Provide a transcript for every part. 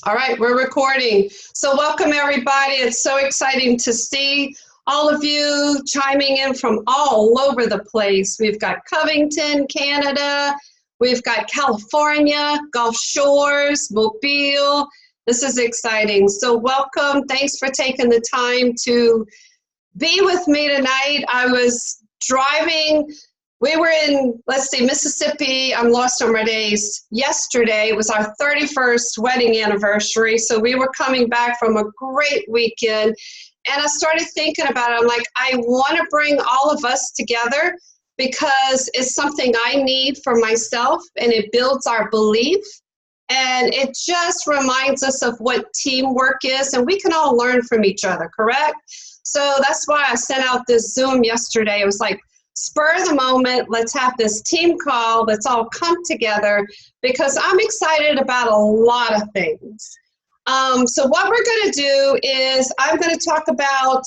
All right, we're recording. So welcome everybody. It's so exciting to see all of you chiming in from all over the place. We've got Covington, Canada. We've got California, Gulf Shores, Mobile. This is exciting. So welcome. Thanks for taking the time to be with me tonight. I was driving. We were in, Mississippi. I'm lost on my days. Yesterday was our 31st wedding anniversary, so we were coming back from a great weekend, and I started thinking about it. I'm like, I want to bring all of us together because it's something I need for myself, and it builds our belief, and it just reminds us of what teamwork is, and we can all learn from each other, correct? So that's why I sent out this Zoom yesterday. It was like, spur of the moment, let's have this team call, let's all come together because I'm excited about a lot of things. So what we're going to do is I'm going to talk about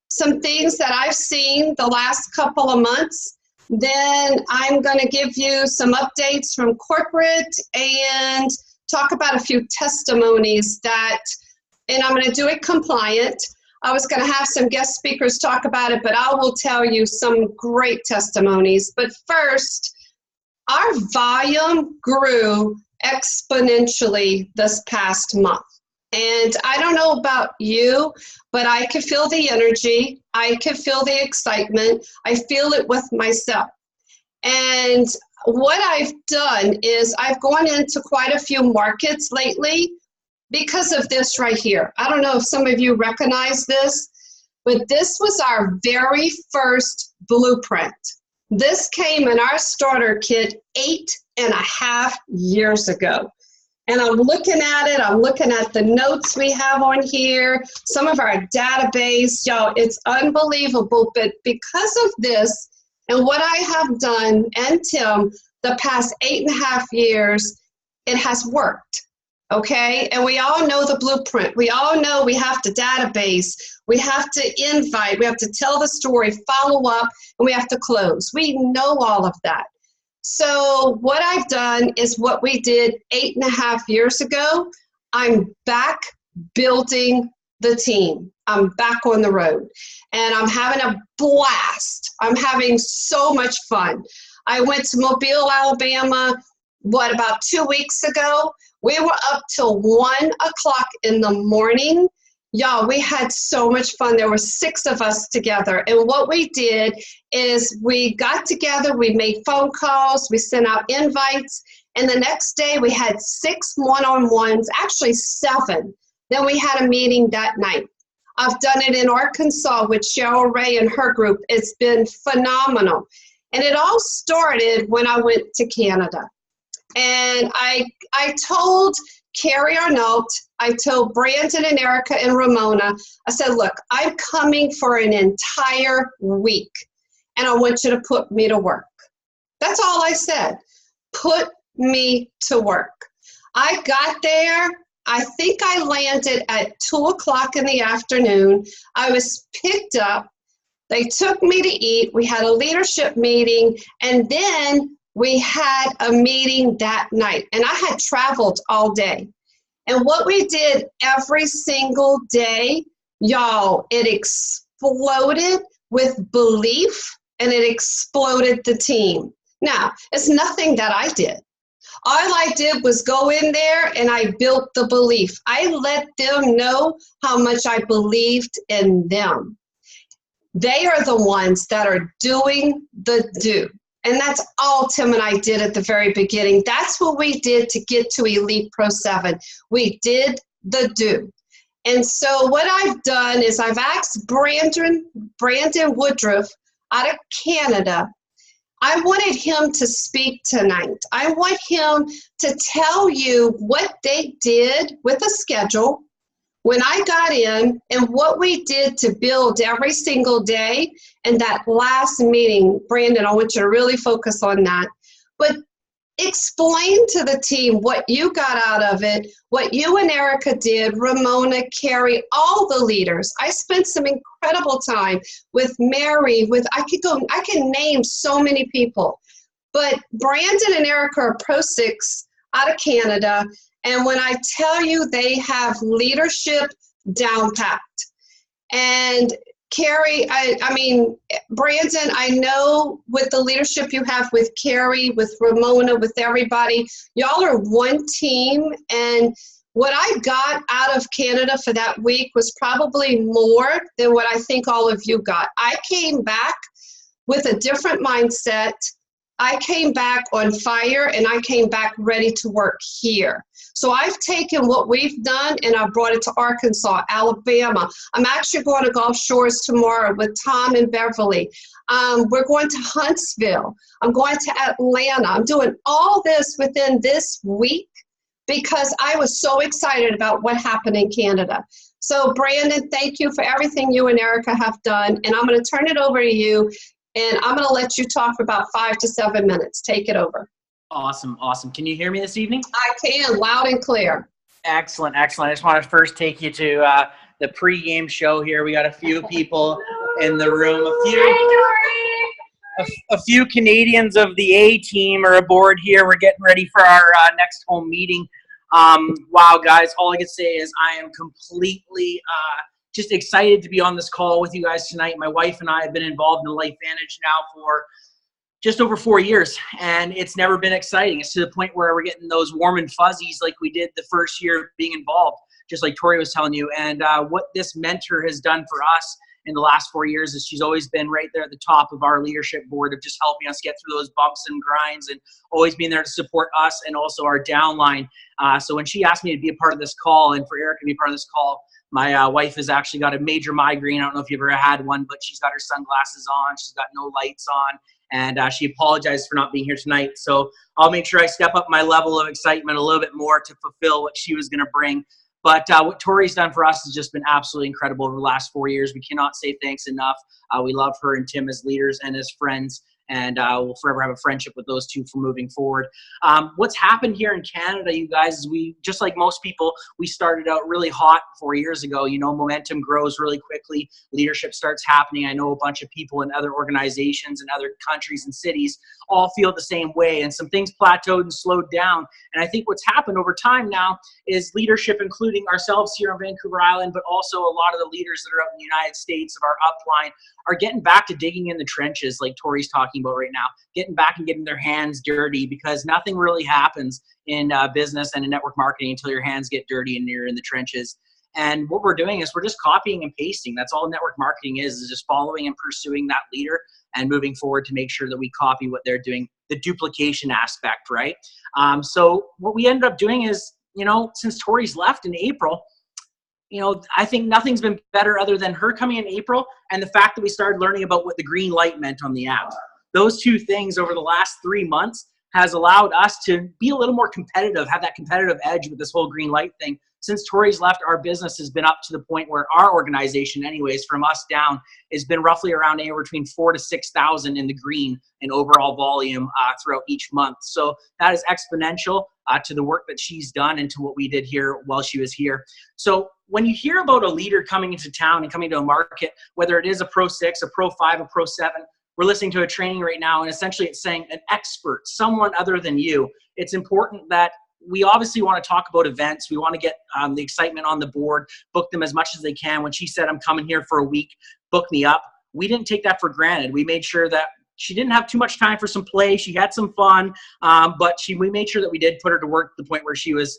some things that I've seen the last couple of months. Then I'm going to give you some updates from corporate and talk about a few testimonies and I'm going to do it compliant. I was going to have some guest speakers talk about it, but I will tell you some great testimonies. But first, our volume grew exponentially this past month. And I don't know about you, but I could feel the energy. I could feel the excitement. I feel it with myself. And what I've done is I've gone into quite a few markets lately because of this right here. I don't know if some of you recognize this, but this was our very first blueprint. This came in our starter kit 8.5 years ago. And I'm looking at it, I'm looking at the notes we have on here, some of our database. Y'all, it's unbelievable, but because of this and what I have done, and Tim, the past 8.5 years, it has worked. Okay, and we all know the blueprint. We all know we have to database, we have to invite, we have to tell the story, follow up, and we have to close. We know all of that. So what I've done is what we did 8.5 years ago. I'm back building the team. I'm back on the road, and I'm having a blast. I'm having so much fun. I went to Mobile, Alabama, about 2 weeks ago. We were up till 1 o'clock in the morning. Y'all, we had so much fun. There were 6 of us together. And what we did is we got together, we made phone calls, we sent out invites, and the next day we had 6 one-on-ones, actually 7. Then we had a meeting that night. I've done it in Arkansas with Cheryl Ray and her group. It's been phenomenal. And it all started when I went to Canada. And I told Carrie Arnault, I told Brandon and Erica and Ramona, I said, look, I'm coming for an entire week, and I want you to put me to work. That's all I said. Put me to work. I got there. I think I landed at 2 o'clock in the afternoon. I was picked up. They took me to eat. We had a leadership meeting, and then we had a meeting that night, and I had traveled all day. And what we did every single day, y'all, it exploded with belief, and it exploded the team. Now, it's nothing that I did. All I did was go in there and I built the belief. I let them know how much I believed in them. They are the ones that are doing the do. And that's all Tim and I did at the very beginning. That's what we did to get to Elite Pro 7. We did the do. And so what I've done is I've asked Brandon Woodruff out of Canada. I wanted him to speak tonight. I want him to tell you what they did with a schedule when I got in and what we did to build every single day. And that last meeting, Brandon, I want you to really focus on that. But explain to the team what you got out of it, what you and Erica did, Ramona, Carrie, all the leaders. I spent some incredible time with Mary, I can name so many people. But Brandon and Erica are Pro 6 out of Canada, And when I tell you they have leadership down packed. And Carrie, I mean, Brandon, I know with the leadership you have with Carrie, with Ramona, with everybody, y'all are one team. And what I got out of Canada for that week was probably more than what I think all of you got. I came back with a different mindset. I came back on fire, and I came back ready to work here. So I've taken what we've done and I've brought it to Arkansas, Alabama. I'm actually going to Gulf Shores tomorrow with Tom and Beverly. We're going to Huntsville. I'm going to Atlanta. I'm doing all this within this week because I was so excited about what happened in Canada. So Brandon, thank you for everything you and Erica have done. And I'm going to turn it over to you. And I'm going to let you talk for about 5 to 7 minutes. Take it over. Awesome. Can you hear me this evening? I can, loud and clear. Excellent. I just want to first take you to the pre-game show here. We got a few people in the room. A few Canadians of the A team are aboard here. We're getting ready for our next home meeting. Wow, guys, all I can say is I am completely just excited to be on this call with you guys tonight. My wife and I have been involved in Lifevantage now for just over 4 years, and it's never been exciting. It's to the point where we're getting those warm and fuzzies like we did the first year of being involved, just like Tori was telling you. And what this mentor has done for us in the last 4 years is she's always been right there at the top of our leadership board of just helping us get through those bumps and grinds and always being there to support us and also our downline. So when she asked me to be a part of this call and for Erica to be a part of this call, my wife has actually got a major migraine. I don't know if you've ever had one, but she's got her sunglasses on. She's got no lights on. And she apologized for not being here tonight. So I'll make sure I step up my level of excitement a little bit more to fulfill what she was going to bring. But what Tori's done for us has just been absolutely incredible over the last 4 years. We cannot say thanks enough. We love her and Tim as leaders and as friends. And we'll forever have a friendship with those two for moving forward. What's happened here in Canada, you guys, is we, just like most people, we started out really hot 4 years ago. You know, momentum grows really quickly. Leadership starts happening. I know a bunch of people in other organizations and other countries and cities all feel the same way. And some things plateaued and slowed down. And I think what's happened over time now is leadership, including ourselves here on Vancouver Island, but also a lot of the leaders that are out in the United States of our upline are getting back to digging in the trenches like Tori's talking about right now, getting back and getting their hands dirty, because nothing really happens in business and in network marketing until your hands get dirty and you're in the trenches. And what we're doing is we're just copying and pasting. That's all network marketing is just following and pursuing that leader and moving forward to make sure that we copy what they're doing, the duplication aspect, right? So what we ended up doing is, you know, since Tori's left in April, you know, I think nothing's been better other than her coming in April and the fact that we started learning about what the green light meant on the app. Those two things over the last 3 months has allowed us to be a little more competitive, have that competitive edge with this whole green light thing. Since Tori's left, our business has been up to the point where our organization, anyways, from us down, has been roughly around anywhere between 4,000 to 6,000 in the green in overall volume throughout each month. So that is exponential to the work that she's done and to what we did here while she was here. So when you hear about a leader coming into town and coming to a market, whether it is a Pro 6, a Pro 5, a Pro 7, we're listening to a training right now, and essentially it's saying an expert, someone other than you. It's important that we obviously want to talk about events. We want to get the excitement on the board, book them as much as they can. When she said, I'm coming here for a week, book me up, we didn't take that for granted. We made sure that she didn't have too much time for some play. She had some fun, but we made sure that we did put her to work to the point where she was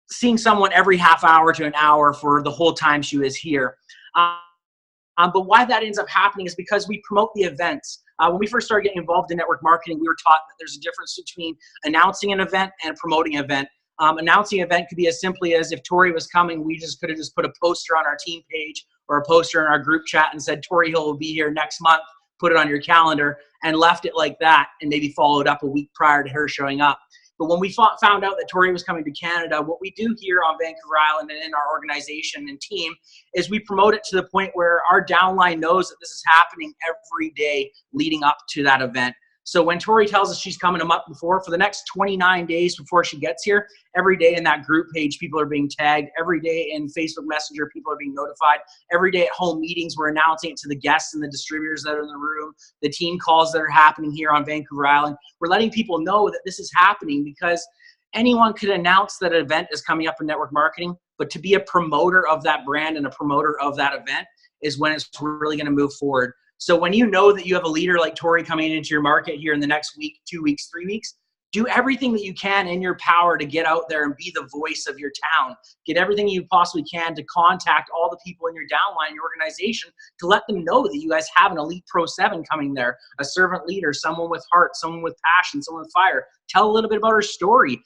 seeing someone every half hour to an hour for the whole time she was here. But why that ends up happening is because we promote the events. When we first started getting involved in network marketing, we were taught that there's a difference between announcing an event and promoting an event. Announcing an event could be as simply as if Tori was coming, we just could have just put a poster on our team page or a poster in our group chat and said, Tori Hill will be here next month, put it on your calendar, and left it like that, and maybe followed up a week prior to her showing up. But when we found out that Tori was coming to Canada, what we do here on Vancouver Island and in our organization and team is we promote it to the point where our downline knows that this is happening every day leading up to that event. So when Tori tells us she's coming a month before, for the next 29 days before she gets here, every day in that group page, people are being tagged. Every day in Facebook Messenger, people are being notified. Every day at home meetings, we're announcing it to the guests and the distributors that are in the room, the team calls that are happening here on Vancouver Island. We're letting people know that this is happening because anyone could announce that an event is coming up in network marketing, but to be a promoter of that brand and a promoter of that event is when it's really going to move forward. So when you know that you have a leader like Tori coming into your market here in the next week, 2 weeks, 3 weeks, do everything that you can in your power to get out there and be the voice of your town. Get everything you possibly can to contact all the people in your downline, your organization, to let them know that you guys have an elite Pro 7 coming there, a servant leader, someone with heart, someone with passion, someone with fire. Tell a little bit about her story,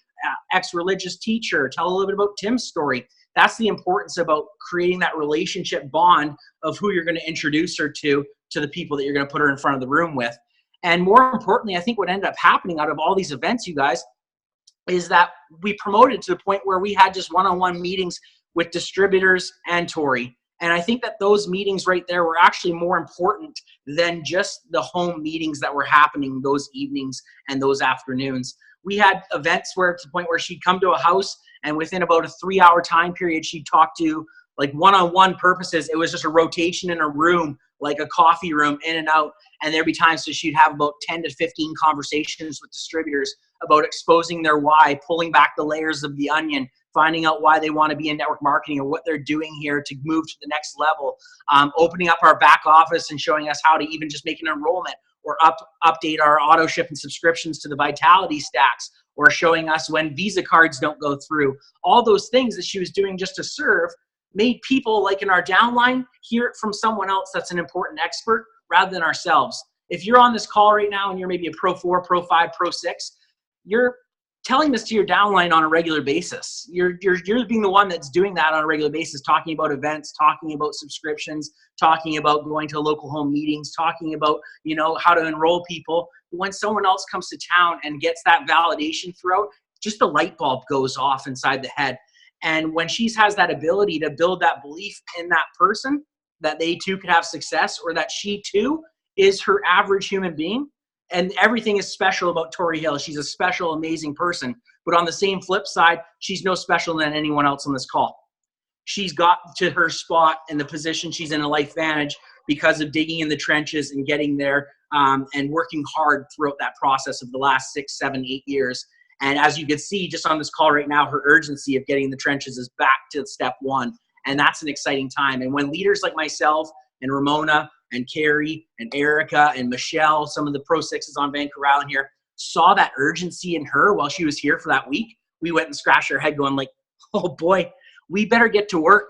ex-religious teacher. Tell a little bit about Tim's story. That's the importance about creating that relationship bond of who you're going to introduce her to the people that you're going to put her in front of the room with. And more importantly, I think what ended up happening out of all these events, you guys, is that we promoted to the point where we had just one-on-one meetings with distributors and Tori. And I think that those meetings right there were actually more important than just the home meetings that were happening those evenings and those afternoons. We had events where to the point where she'd come to a house, and within about a 3-hour time period, she'd talk to, like, one-on-one purposes. It was just a rotation in a room, like a coffee room, in and out. And there'd be times that she'd have about 10 to 15 conversations with distributors about exposing their why, pulling back the layers of the onion, finding out why they want to be in network marketing or what they're doing here to move to the next level, opening up our back office and showing us how to even just make an enrollment or update our auto ship and subscriptions to the Vitality stacks, or showing us when Visa cards don't go through. All those things that she was doing just to serve made people, like in our downline, hear it from someone else that's an important expert rather than ourselves. If you're on this call right now and you're maybe a Pro 4, Pro 5, Pro 6, you're telling this to your downline on a regular basis. You're being the one that's doing that on a regular basis, talking about events, talking about subscriptions, talking about going to local home meetings, talking about, you know, how to enroll people. When someone else comes to town and gets that validation throughout, just the light bulb goes off inside the head. And when she has that ability to build that belief in that person, that they too could have success, or that she too is her average human being, and everything is special about Tori Hill. She's a special, amazing person. But on the same flip side, she's no special than anyone else on this call. She's got to her spot and the position she's in a Lifevantage because of digging in the trenches and getting there and working hard throughout that process of the last 6, 7, 8 years. And as you can see just on this call right now, her urgency of getting in the trenches is back to step one. And that's an exciting time. And when leaders like myself and Ramona and Carrie and Erica and Michelle, some of the Pro 6s on Vancouver Island here, saw that urgency in her while she was here for that week, we went and scratched our head going like, oh boy, we better get to work.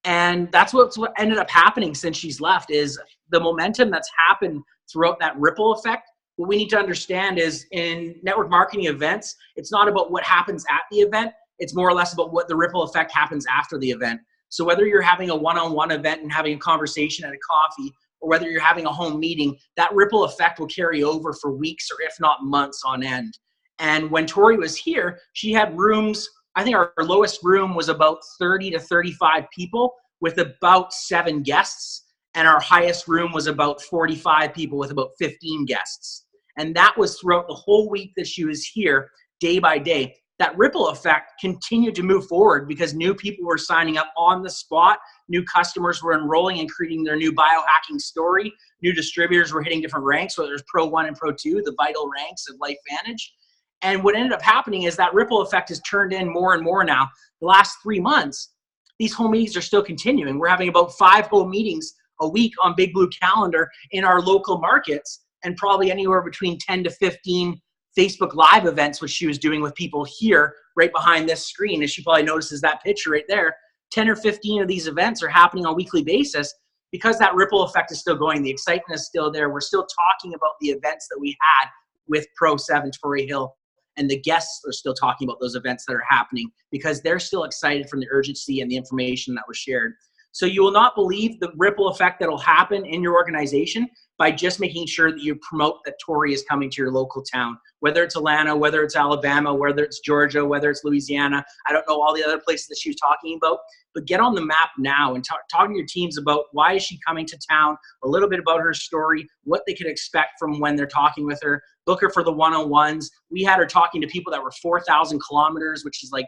And that's what ended up happening since she's left, is the momentum that's happened throughout that ripple effect. What we need to understand is in network marketing events, it's not about what happens at the event. It's more or less about what the ripple effect happens after the event. So whether you're having a one-on-one event and having a conversation at a coffee, or whether you're having a home meeting, that ripple effect will carry over for weeks or if not months on end. And when Tori was here, she had rooms. I think our lowest room was about 30 to 35 people with about 7 guests. And our highest room was about 45 people with about 15 guests. And that was throughout the whole week that she was here, day by day. That ripple effect continued to move forward because new people were signing up on the spot. New customers were enrolling and creating their new biohacking story. New distributors were hitting different ranks, whether it's Pro 1 and Pro 2, the vital ranks of Lifevantage. And what ended up happening is that ripple effect has turned in more and more now. The last 3 months, these home meetings are still continuing. We're having about 5 home meetings a week on Big Blue Calendar in our local markets, and probably anywhere between 10 to 15 Facebook Live events, which she was doing with people here right behind this screen. As she probably notices that picture right there, 10 or 15 of these events are happening on a weekly basis because that ripple effect is still going. The excitement is still there. We're still talking about the events that we had with Pro 7 Tori Hill, and the guests are still talking about those events that are happening because they're still excited from the urgency and the information that was shared. So you will not believe the ripple effect that will happen in your organization by just making sure that you promote that Tori is coming to your local town, whether it's Atlanta, whether it's Alabama, whether it's Georgia, whether it's Louisiana. I don't know all the other places that she was talking about, but get on the map now and talk to your teams about why is she coming to town, a little bit about her story, what they could expect from when they're talking with her. Book her for the one-on-ones. We had her talking to people that were 4,000 kilometers, which is like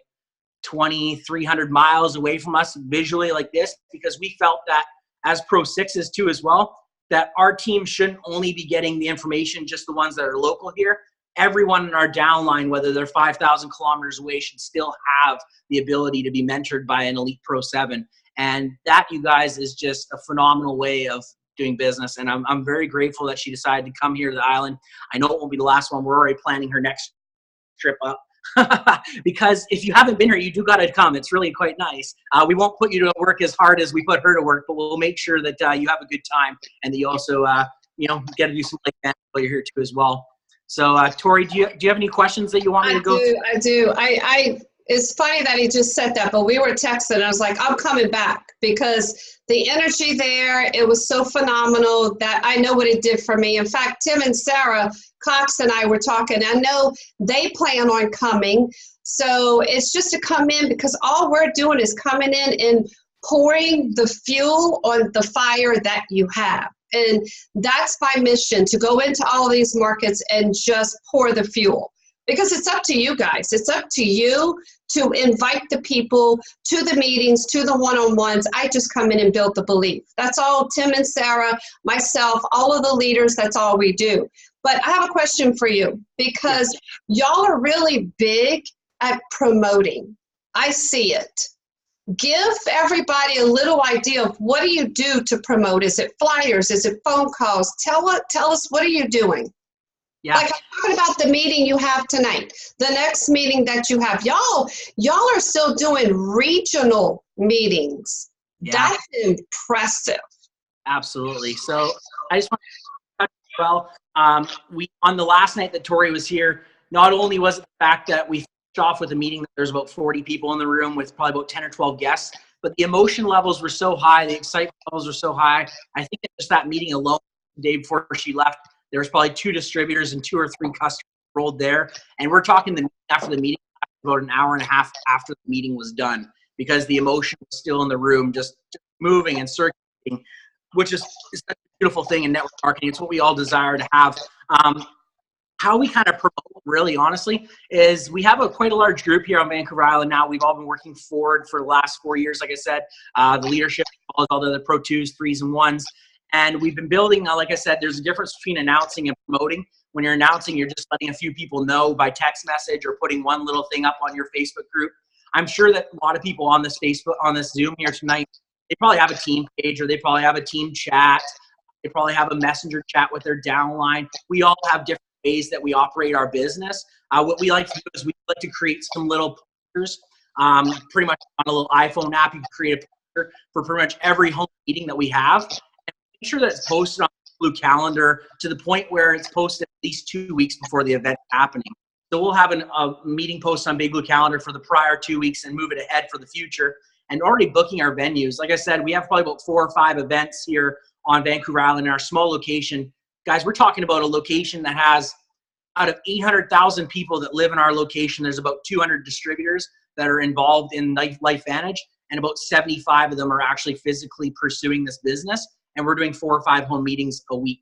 2,300 miles away from us visually like this, because we felt that as Pro 6s too as well, that our team shouldn't only be getting the information, just the ones that are local here. everyone in our downline, whether they're 5,000 kilometers away, should still have the ability to be mentored by an elite Pro 7. And that, you guys, is just a phenomenal way of doing business. And I'm very grateful that she decided to come here to the island. I know it won't be the last one. We're already planning her next trip up. Because if you haven't been here, you do got to come. It's really quite nice. We won't put you to work as hard as we put her to work, but we'll make sure that you have a good time and that you also, get to do some Lifevantage while you're here too as well. So, Tori, do you have any questions that you want me to go through? I do. It's funny that he just said that, but we were texting. I was like, I'm coming back because the energy there, it was so phenomenal that I know what it did for me. In fact, Tim and Sarah Cox and I were talking. I know they plan on coming. So it's just to come in because all we're doing is coming in and pouring the fuel on the fire that you have. And that's my mission, to go into all of these markets and just pour the fuel. Because it's up to you guys. It's up to you to invite the people to the meetings, to the one-on-ones. I just come in and build the belief. That's all. Tim and Sarah, myself, all of the leaders, that's all we do. But I have a question for you, because y'all are really big at promoting. I see it. Give everybody a little idea of what do you do to promote? Is it flyers? Is it phone calls? Tell us, what are you doing? Yeah. Like I'm talking about the meeting you have tonight, the next meeting that you have. Y'all are still doing regional meetings. Yeah. That's impressive. Absolutely. So I just want to touch as well. We on the last night that Tori was here, not only was it the fact that we finished off with a meeting that there's about 40 people in the room with probably about 10 or 12 guests, but the emotion levels were so high, the excitement levels were so high. I think just that meeting alone, the day before she left, there was probably 2 distributors and 2 or 3 customers rolled there. And we're talking after the meeting, about an hour and a half after the meeting was done, because the emotion was still in the room, just moving and circulating, which is such a beautiful thing in network marketing. It's what we all desire to have. How we kind of promote, really honestly, is we have quite a large group here on Vancouver Island now. We've all been working forward for the last 4 years, like I said. The leadership, all the other Pro 2s, 3s, and 1s. And we've been building, like I said, there's a difference between announcing and promoting. When you're announcing, you're just letting a few people know by text message or putting one little thing up on your Facebook group. I'm sure that a lot of people on this Zoom here tonight, they probably have a team page, or they probably have a team chat. They probably have a messenger chat with their downline. We all have different ways that we operate our business. What we like to do is we like to create some little posters. Pretty much on a little iPhone app, you can create a poster for pretty much every home meeting that we have. Make sure that it's posted on the Blue Calendar to the point where it's posted at least 2 weeks before the event happening. So we'll have a meeting post on Big Blue Calendar for the prior 2 weeks and move it ahead for the future. And already booking our venues. Like I said, we have probably about 4 or 5 events here on Vancouver Island in our small location. Guys, we're talking about a location that has, out of 800,000 people that live in our location, there's about 200 distributors that are involved in Lifevantage, and about 75 of them are actually physically pursuing this business. And we're doing 4 or 5 home meetings a week.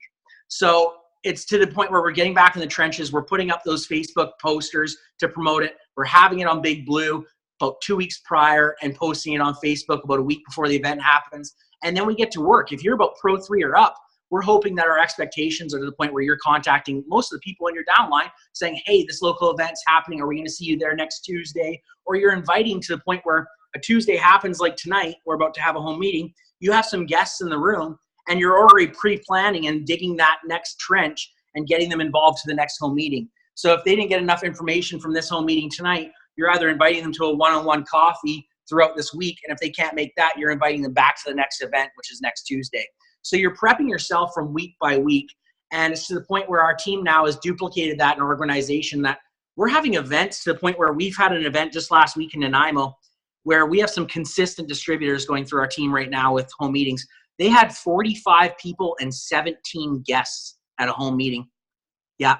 So it's to the point where we're getting back in the trenches. We're putting up those Facebook posters to promote it. We're having it on Big Blue about 2 weeks prior and posting it on Facebook about a week before the event happens. And then we get to work. If you're about Pro 3 or up, we're hoping that our expectations are to the point where you're contacting most of the people in your downline saying, hey, this local event's happening. Are we going to see you there next Tuesday? Or you're inviting to the point where a Tuesday happens like tonight. We're about to have a home meeting. You have some guests in the room, and you're already pre-planning and digging that next trench and getting them involved to the next home meeting. So if they didn't get enough information from this home meeting tonight, you're either inviting them to a one-on-one coffee throughout this week, and if they can't make that, you're inviting them back to the next event, which is next Tuesday. So you're prepping yourself from week by week, and it's to the point where our team now has duplicated that in our organization, that we're having events to the point where we've had an event just last week in Nanaimo where we have some consistent distributors going through our team right now with home meetings. They had 45 people and 17 guests at a home meeting. Yeah.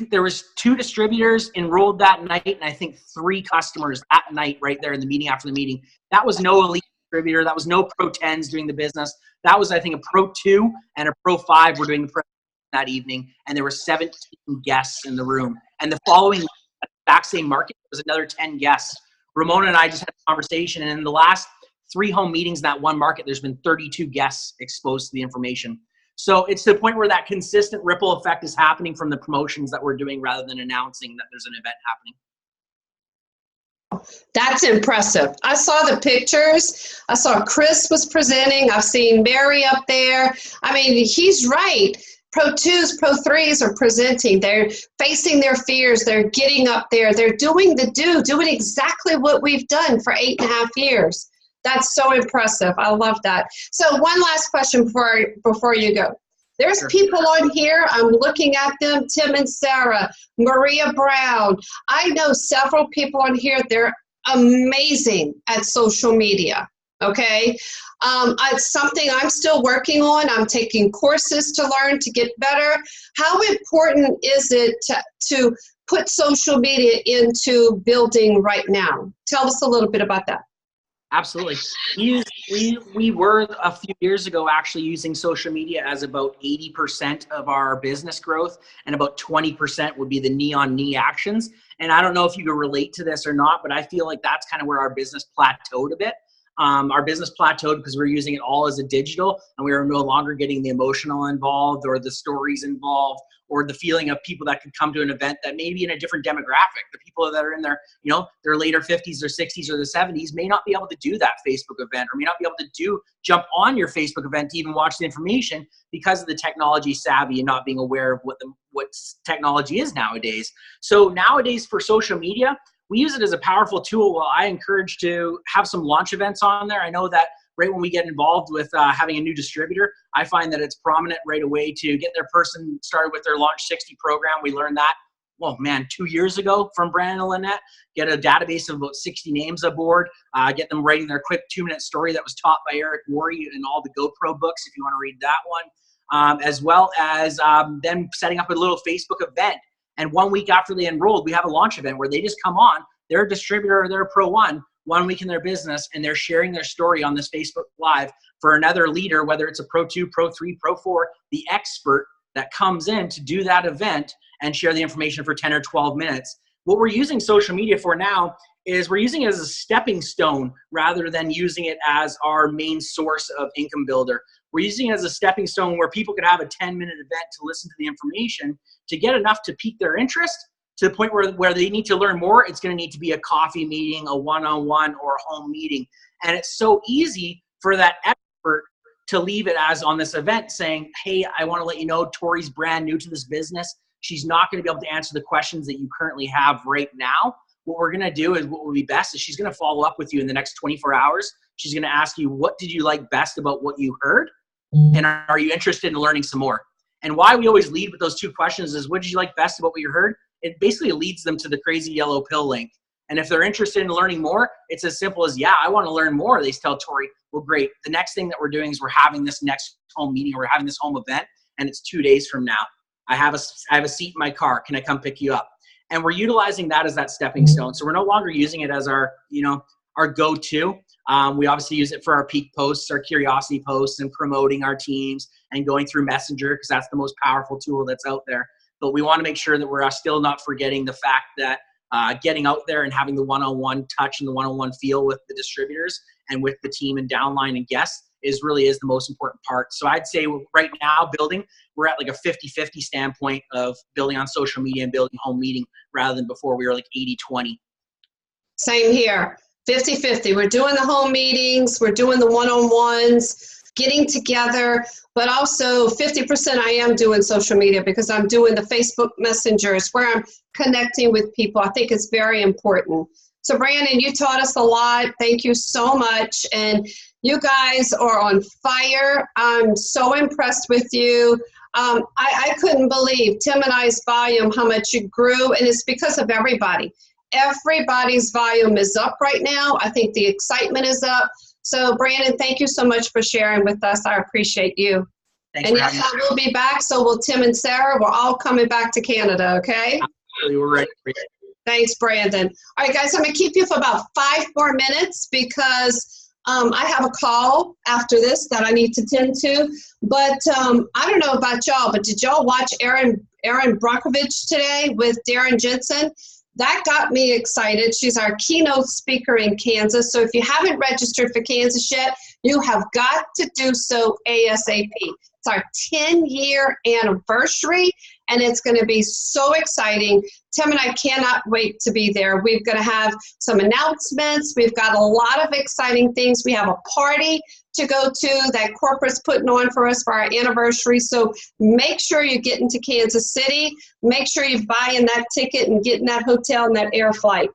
There was 2 distributors enrolled that night, and I think 3 customers that night right there in the meeting after the meeting. That was no elite distributor. That was no Pro 10s doing the business. That was, I think, a Pro 2 and a Pro 5 were doing the presentation that evening, and there were 17 guests in the room. And the following back same market, there was another 10 guests. Ramona and I just had a conversation, and in the last 3 home meetings in that one market, there's been 32 guests exposed to the information. So it's to the point where that consistent ripple effect is happening from the promotions that we're doing rather than announcing that there's an event happening. That's impressive. I saw the pictures. I saw Chris was presenting. I've seen Mary up there. I mean, he's right. Pro 2s, Pro 3s are presenting. They're facing their fears. They're getting up there. They're doing doing exactly what we've done for 8.5 years. That's so impressive. I love that. So one last question before you go. There's Sure. people on here. I'm looking at them, Tim and Sarah, Maria Brown. I know several people on here. They're amazing at social media, okay? It's something I'm still working on. I'm taking courses to learn to get better. How important is it to put social media into building right now? Tell us a little bit about that. Absolutely. We were a few years ago actually using social media as about 80% of our business growth, and about 20% would be the knee-on-knee actions. And I don't know if you can relate to this or not, but I feel like that's kind of where our business plateaued a bit. Our business plateaued because we're using it all as a digital, and we were no longer getting the emotional involved or the stories involved or the feeling of people that could come to an event that may be in a different demographic. The people that are in their, their later 50s or 60s or the 70s may not be able to do that Facebook event, or may not be able to jump on your Facebook event to even watch the information because of the technology savvy and not being aware of what technology is nowadays. So nowadays for social media, we use it as a powerful tool. Well, I encourage to have some launch events on there. I know that right when we get involved with having a new distributor, I find that it's prominent right away to get their person started with their Launch 60 program. We learned that, 2 years ago from Brandon and Lynette. Get a database of about 60 names aboard, get them writing their quick 2-minute story that was taught by Eric Worre in all the GoPro books, if you want to read that one, as well as then setting up a little Facebook event. And 1 week after they enrolled, we have a launch event where they just come on, they're a distributor or they're a Pro 1 week in their business, and they're sharing their story on this Facebook Live for another leader, whether it's a Pro 2, Pro 3, Pro 4, the expert that comes in to do that event and share the information for 10 or 12 minutes. What we're using social media for now is we're using it as a stepping stone rather than using it as our main source of income builder. We're using it as a stepping stone where people could have a 10-minute event to listen to the information to get enough to pique their interest to the point where they need to learn more. It's going to need to be a coffee meeting, a one-on-one, or a home meeting. And it's so easy for that expert to leave it as on this event saying, hey, I want to let you know Tori's brand new to this business. She's not going to be able to answer the questions that you currently have right now. What we're going to do is what will be best is she's going to follow up with you in the next 24 hours. She's going to ask you, what did you like best about what you heard? And are you interested in learning some more? And why we always lead with those two questions is, what did you like best about what you heard? It basically leads them to the crazy yellow pill link. And if they're interested in learning more, it's as simple as, yeah, I want to learn more. They tell Tori, well, great. The next thing that we're doing is we're having this next home meeting, or we're having this home event, and it's 2 days from now. I have a seat in my car. Can I come pick you up? And we're utilizing that as that stepping stone. So we're no longer using it as our go-to. We obviously use it for our peak posts, our curiosity posts, and promoting our teams and going through Messenger, because that's the most powerful tool that's out there. But we want to make sure that we're still not forgetting the fact that getting out there and having the one-on-one touch and the one-on-one feel with the distributors and with the team and downline and guests really is the most important part. So I'd say right now we're at like a 50-50 standpoint of building on social media and building home meeting, rather than before we were like 80-20. Same here, 50-50. We're doing the home meetings, we're doing the one-on-ones, getting together, but also 50% I am doing social media because I'm doing the Facebook messengers where I'm connecting with people. I think it's very important. So Brandon, you taught us a lot. Thank you so much. And you guys are on fire. I'm so impressed with you. I couldn't believe Tim and I's volume, how much you grew, and it's because of everybody. Everybody's volume is up right now. I think the excitement is up. So Brandon, thank you so much for sharing with us. I appreciate you. Thanks and for yes, having I will be back. So will Tim and Sarah. We're all coming back to Canada, okay? Absolutely, we're ready. Thanks, Brandon. All right, guys, I'm going to keep you for about 5 more minutes because I have a call after this that I need to tend to. But I don't know about y'all, but did y'all watch Erin Brockovich today with Darren Jensen? That got me excited. She's our keynote speaker in Kansas. So if you haven't registered for Kansas yet, you have got to do so ASAP. It's our 10-year anniversary, and it's going to be so exciting. Tim and I cannot wait to be there. We're going to have some announcements. We've got a lot of exciting things. We have a party to go to that corporate's putting on for us for our anniversary. So make sure you get into Kansas City. Make sure you're buying that ticket and getting that hotel and that air flight.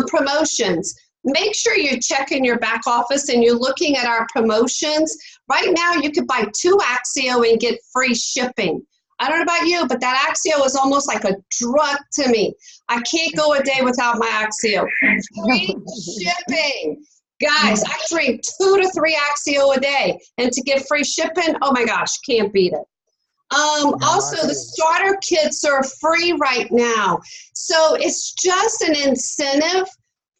Promotions. Make sure you're checking your back office and you're looking at our promotions. Right now, you could buy 2 Axio and get free shipping. I don't know about you, but that Axio is almost like a drug to me. I can't go a day without my Axio. Free shipping. Guys, I drink 2 to 3 Axio a day. And to get free shipping, oh my gosh, can't beat it. Also, the starter kits are free right now. So it's just an incentive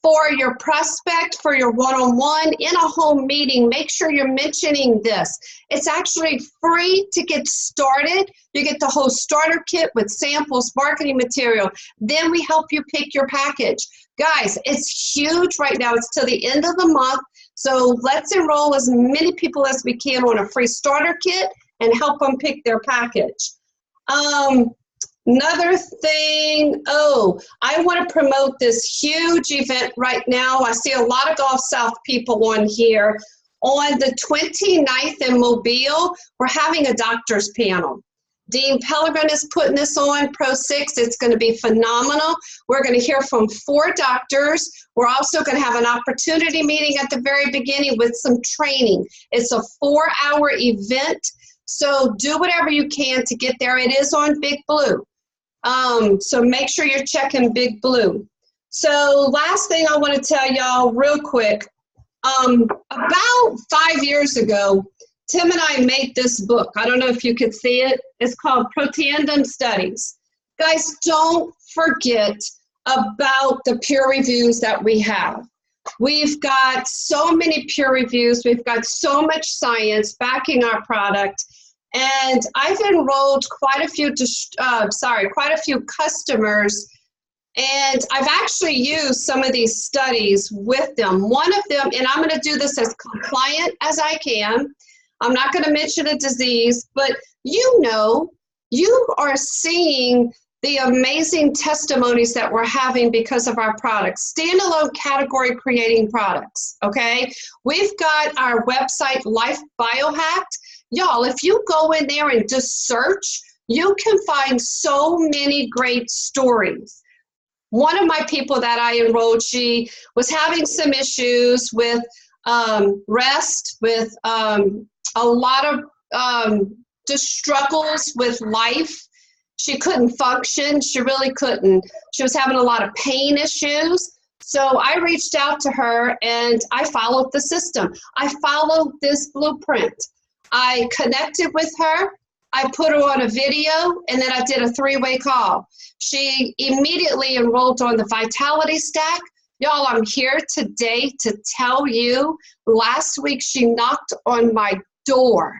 for your prospect, for your one-on-one, in a home meeting. Make sure you're mentioning this. It's actually free to get started. You get the whole starter kit with samples, marketing material. Then we help you pick your package. Guys, it's huge right now. It's till the end of the month. So let's enroll as many people as we can on a free starter kit and help them pick their package. Another thing, I want to promote this huge event right now. I see a lot of Gulf South people on here. On the 29th in Mobile, we're having a doctor's panel. Dean Pellegrin is putting this on, Pro 6. It's going to be phenomenal. We're going to hear from 4 doctors. We're also going to have an opportunity meeting at the very beginning with some training. It's a 4-hour event, so do whatever you can to get there. It is on Big Blue. So make sure you're checking Big Blue. So last thing I want to tell y'all real quick. About 5 years ago, Tim and I made this book. I don't know if you could see it. It's called Protandem Studies. Guys, don't forget about the peer reviews that we have. We've got so many peer reviews. We've got so much science backing our product. And I've enrolled quite a few customers, and I've actually used some of these studies with them. One of them, and I'm going to do this as compliant as I can. I'm not going to mention a disease, but you are seeing the amazing testimonies that we're having because of our products. Standalone category creating products, okay? We've got our website, Life Biohacked. Y'all, if you go in there and just search, you can find so many great stories. One of my people that I enrolled, she was having some issues with rest, with a lot of just struggles with life. She couldn't function. She really couldn't. She was having a lot of pain issues. So I reached out to her and I followed the system. I followed this blueprint. I connected with her. I put her on a video, and then I did a 3-way call. She immediately enrolled on the Vitality Stack. Y'all, I'm here today to tell you, last week she knocked on my door.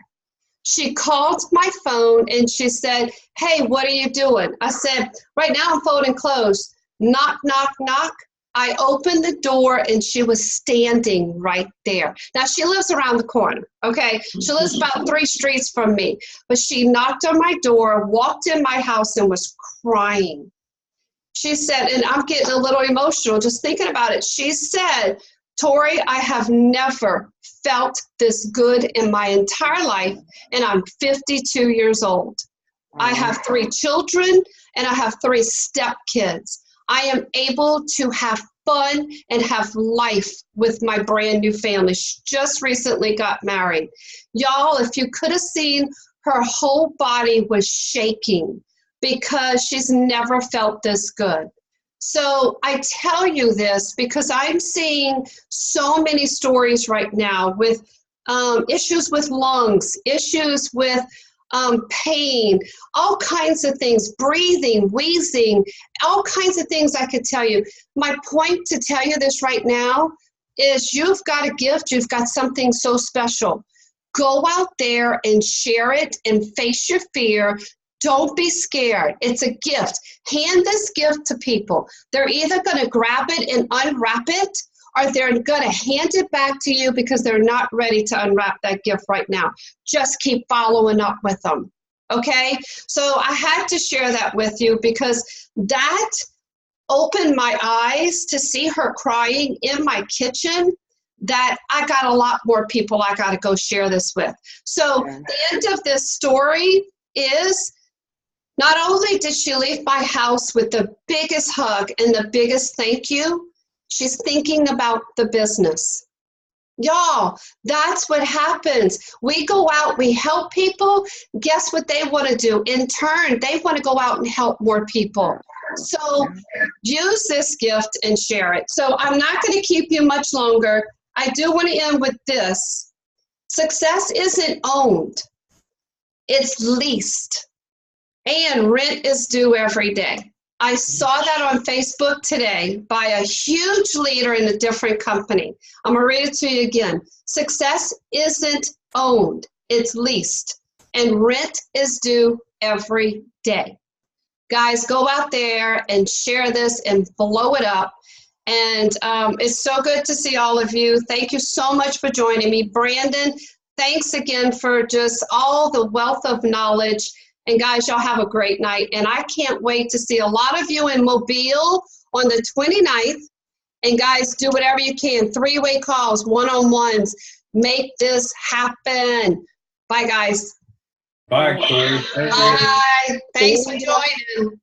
She called my phone and she said, "Hey, what are you doing?" I said, "Right now I'm folding clothes." Knock, knock, knock. I opened the door and she was standing right there. Now she lives around the corner, okay? She lives about 3 streets from me. But she knocked on my door, walked in my house and was crying. She said, and I'm getting a little emotional just thinking about it. She said, "Tori, I have never felt this good in my entire life, and I'm 52 years old. I have 3 children, and I have 3 stepkids. I am able to have fun and have life with my brand new family." She just recently got married. Y'all, if you could have seen, her whole body was shaking because she's never felt this good. So I tell you this because I'm seeing so many stories right now with issues with lungs, issues with pain, all kinds of things, breathing, wheezing, all kinds of things I could tell you. My point to tell you this right now is you've got a gift, you've got something so special. Go out there and share it and face your fear. Don't be scared. It's a gift. Hand this gift to people. They're either going to grab it and unwrap it, or they're going to hand it back to you because they're not ready to unwrap that gift right now. Just keep following up with them. Okay? So I had to share that with you because that opened my eyes to see her crying in my kitchen, that I got a lot more people I got to go share this with. So the end of this story is, not only did she leave my house with the biggest hug and the biggest thank you, she's thinking about the business. Y'all, that's what happens. We go out, we help people. Guess what they want to do? In turn, they want to go out and help more people. So use this gift and share it. So I'm not going to keep you much longer. I do want to end with this. Success isn't owned. It's leased. And rent is due every day. I saw that on Facebook today by a huge leader in a different company. I'm going to read it to you again. Success isn't owned, it's leased. And rent is due every day. Guys, go out there and share this and blow it up. And it's so good to see all of you. Thank you so much for joining me. Brandon, thanks again for just all the wealth of knowledge. And guys, y'all have a great night. And I can't wait to see a lot of you in Mobile on the 29th. And guys, do whatever you can. 3-way calls, one-on-ones. Make this happen. Bye, guys. Bye, Tori. Bye. Thanks for joining.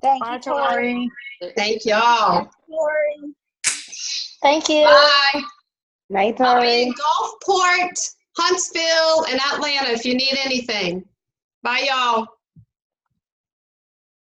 Thank you, Tori. Thank y'all. Tori. Thank you. Bye. Night, I'll be Tori. in Gulfport, Huntsville, and Atlanta if you need anything. Bye, y'all.